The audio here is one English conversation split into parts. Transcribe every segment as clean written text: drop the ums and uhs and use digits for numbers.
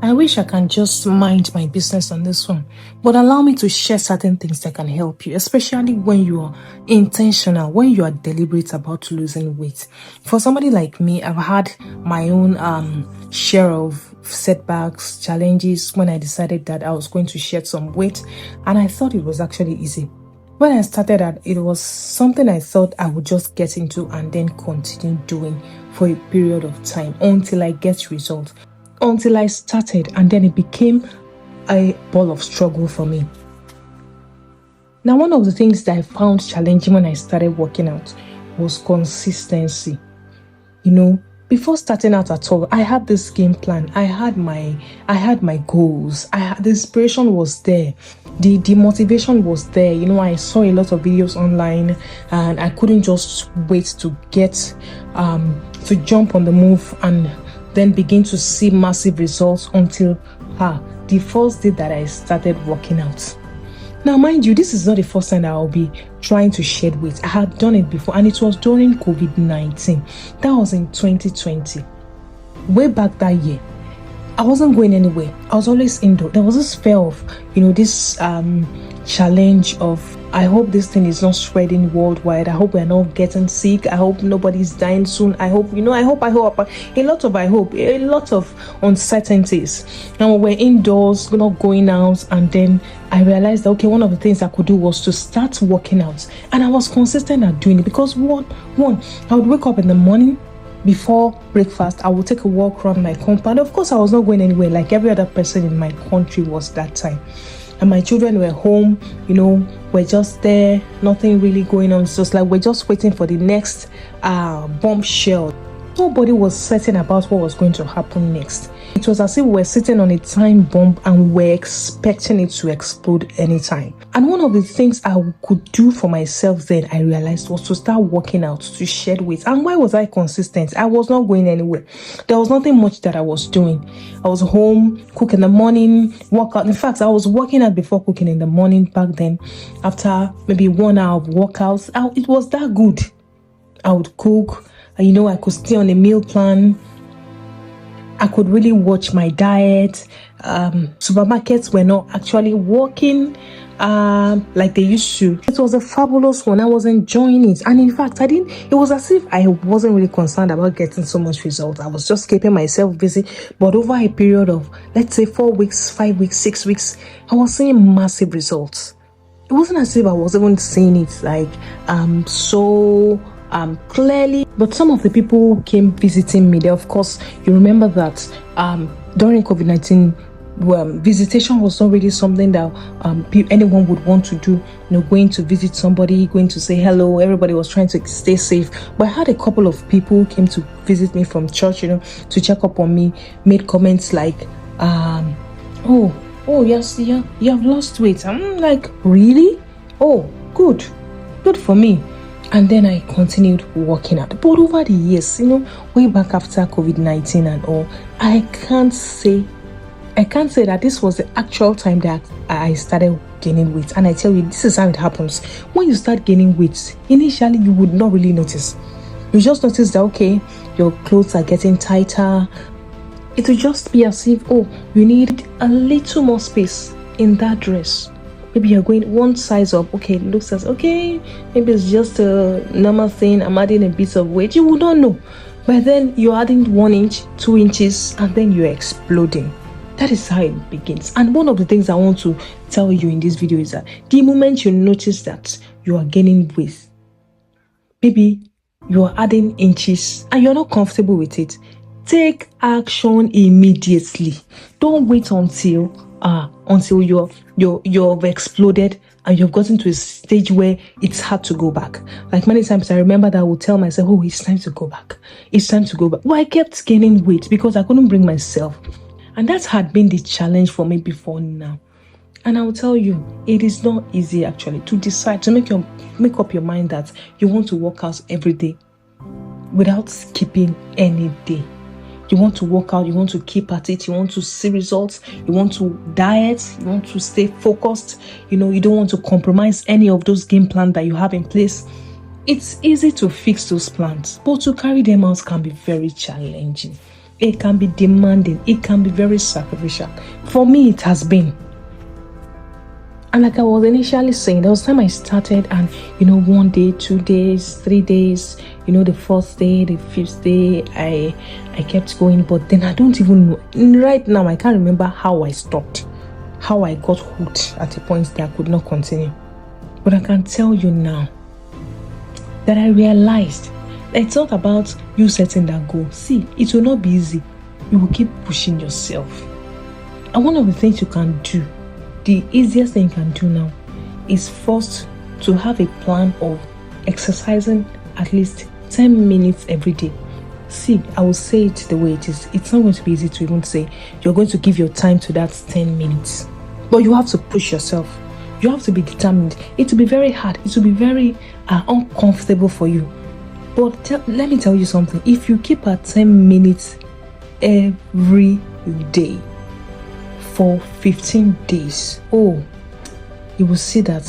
I wish I can just mind my business on this one, but allow me to share certain things that can help you, especially when you are intentional, when you are deliberate about losing weight. For somebody like me, I've had my own share of setbacks, challenges when I decided that I was going to shed some weight, and I thought it was actually easy. When I started that, it was something I thought I would just get into and then continue doing for a period of time until I get results. Until I started, and then it became a ball of struggle for me. Now, one of the things that I found challenging when I started working out was consistency. Before starting out at all, I had this game plan. I had my goals. The inspiration was there. The motivation was there. I saw a lot of videos online, and I couldn't just wait to get to jump on the move and then begin to see massive results until the first day that I started working out. Now, mind you, this is not the first time that I'll be trying to shed weight. I had done it before, and it was during COVID-19. That was in 2020. Way back that year, I wasn't going anywhere. I was always indoor. There was this fear of, this challenge of, I hope this thing is not spreading worldwide. I hope we're not getting sick. I hope nobody's dying soon. I hope. A lot of uncertainties. Now we're indoors, we're not going out, and then I realized that, one of the things I could do was to start working out, and I was consistent at doing it because one, I would wake up in the morning. Before breakfast, I would take a walk around my compound. Of course, I was not going anywhere like every other person in my country was that time. And my children were home, we're just there, nothing really going on. So it's like we're just waiting for the next bombshell. Nobody was certain about what was going to happen next. It was as if we were sitting on a time bomb and we're expecting it to explode anytime. And one of the things I could do for myself then, I realized, was to start working out, to shed weight. And why was I consistent? I was not going anywhere. There was nothing much that I was doing. I was home, cook in the morning, work out. In fact, I was working out before cooking in the morning back then. After maybe 1 hour of workouts, it was that good. I would cook. I could stay on a meal plan. I could really watch my diet. Supermarkets were not actually working like they used to. It was a fabulous one. I was enjoying it. And in fact, it was as if I wasn't really concerned about getting so much results. I was just keeping myself busy. But over a period of, let's say, 4 weeks, 5 weeks, 6 weeks, I was seeing massive results. It wasn't as if I was even seeing it like so clearly, but some of the people who came visiting me there, of course, you remember that during COVID-19, visitation was not really something that anyone would want to do. Going to visit somebody, going to say hello. Everybody was trying to stay safe. But I had a couple of people who came to visit me from church, to check up on me, made comments like, oh yes, yeah, you have lost weight. I'm like, really? Oh, good for me. And then I continued working out. But over the years, way back after COVID-19 and all, I can't say that this was the actual time that I started gaining weight. And I tell you, this is how it happens. When you start gaining weight, initially you would not really notice. You just notice that, okay, your clothes are getting tighter. It will just be as if, you need a little more space in that dress. Maybe you're going one size up. Okay, it looks as okay. Maybe it's just a normal thing. I'm adding a bit of weight. You will not know. But then you're adding 1 inch, 2 inches, and then you're exploding. That is how it begins. And one of the things I want to tell you in this video is that the moment you notice that you are gaining weight, maybe you are adding inches and you're not comfortable with it, take action immediately. Don't wait until you've exploded and you've gotten to a stage where it's hard to go back. Like many times I remember that I would tell myself, it's time to go back. It's time to go back. Well, I kept gaining weight because I couldn't bring myself. And that had been the challenge for me before now. And I will tell you, it is not easy actually to decide, to make up your mind that you want to work out every day without skipping any day. You want to work out, you want to keep at it, you want to see results, you want to diet, you want to stay focused, you don't want to compromise any of those game plans that you have in place. It's easy to fix those plans, but to carry them out can be very challenging. It can be demanding. It can be very sacrificial. For me, it has been. And like I was initially saying, there was time I started and, 1 day, 2 days, 3 days, the fourth day, the fifth day, I kept going. But then I don't even know. Right now, I can't remember how I stopped, how I got hooked at a point that I could not continue. But I can tell you now that I realized that it's not about you setting that goal. See, it will not be easy. You will keep pushing yourself. And one of the things you can do, the easiest thing you can do now, is first to have a plan of exercising at least 10 minutes every day. See, I will say it the way it is. It's not going to be easy to even say you're going to give your time to that 10 minutes. But you have to push yourself. You have to be determined. It will be very hard. It will be very uncomfortable for you. But let me tell you something. If you keep at 10 minutes every day for 15 days, you will see that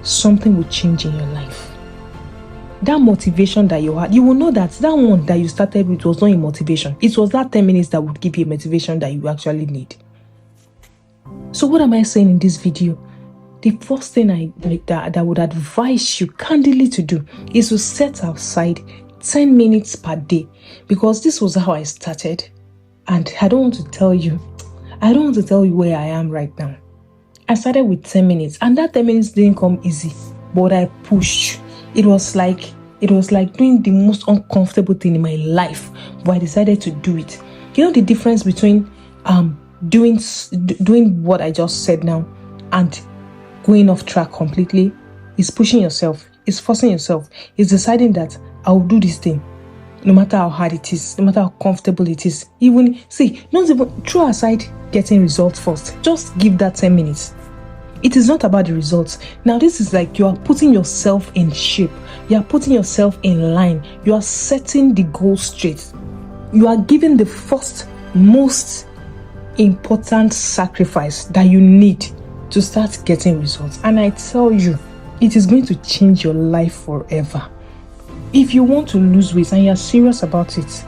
something will change in your life. That motivation that you had, you will know that one that you started with was not a motivation. It was that 10 minutes that would give you a motivation that you actually need. So what am I saying in this video? The first thing I would advise you candidly to do is to set aside 10 minutes per day, because this was how I started. And I don't want to tell you where I am right now. I started with 10 minutes, and that 10 minutes didn't come easy, but I pushed. It was like doing the most uncomfortable thing in my life, but I decided to do it. You know the difference between doing what I just said now and going off track completely is pushing yourself, is forcing yourself, is deciding that I'll do this thing no matter how hard it is, no matter how comfortable it is. Not even throw aside getting results first. Just give that 10 minutes. It is not about the results. Now, this is like you are putting yourself in shape. You are putting yourself in line. You are setting the goal straight. You are giving the first most important sacrifice that you need to start getting results. And I tell you, it is going to change your life forever. If you want to lose weight and you're serious about it,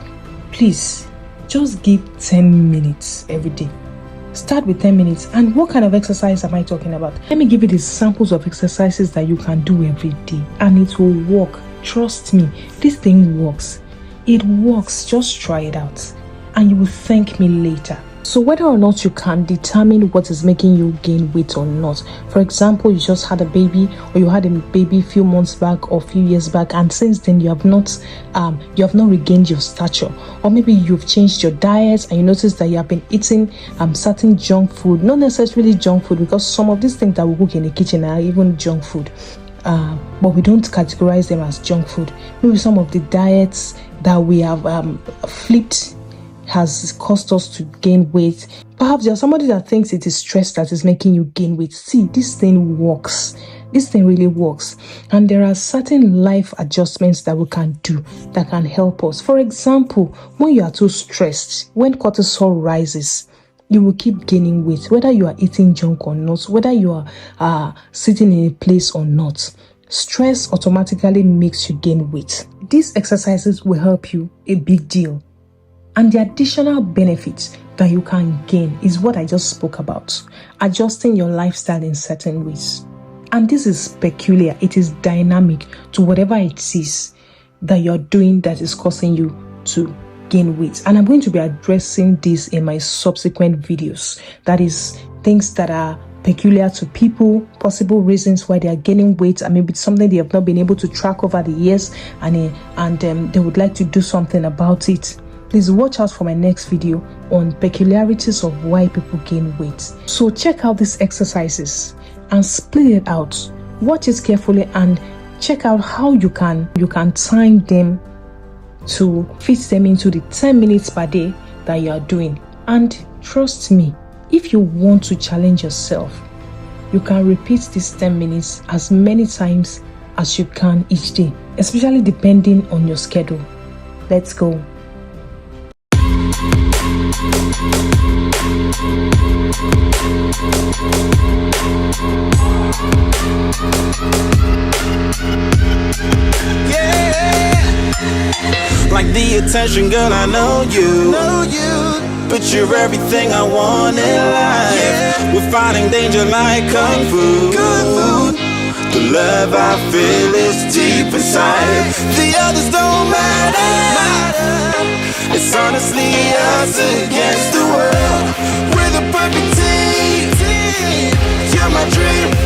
please just give 10 minutes every day. Start with 10 minutes. And what kind of exercise am I talking about? Let me give you the samples of exercises that you can do every day, and it will work. Trust me, this thing works. It works. Just try it out and you will thank me later. So whether or not you can determine what is making you gain weight or not, for example, you just had a baby, or you had a baby a few months back or a few years back, and since then you have not regained your stature, or maybe you've changed your diet and you notice that you have been eating certain junk food, not necessarily junk food, because some of these things that we cook in the kitchen are even junk food, but we don't categorize them as junk food. Maybe some of the diets that we have flipped has caused us to gain weight. Perhaps you're somebody that thinks it is stress that is making you gain weight. See, this thing works. This thing really works. And there are certain life adjustments that we can do that can help us. For example, when you are too stressed, when cortisol rises, you will keep gaining weight, whether you are eating junk or not, whether you are sitting in a place or not. Stress automatically makes you gain weight. These exercises will help you a big deal. And the additional benefits that you can gain is what I just spoke about. Adjusting your lifestyle in certain ways. And this is peculiar. It is dynamic to whatever it is that you're doing that is causing you to gain weight. And I'm going to be addressing this in my subsequent videos. That is things that are peculiar to people, possible reasons why they are gaining weight, and maybe it's something they have not been able to track over the years, and they would like to do something about it. Please watch out for my next video on peculiarities of why people gain weight. So check out these exercises and split it out. Watch it carefully and check out how you can time them to fit them into the 10 minutes per day that you are doing. And trust me, if you want to challenge yourself, you can repeat these 10 minutes as many times as you can each day, especially depending on your schedule. Let's go. Yeah. Like the attention, girl, I know you. But you're everything I want in life. We're fighting danger like Kung Fu. The love I feel is deep inside. The others don't matter. It's honestly us against the world. We're the perfect team. You're my dream.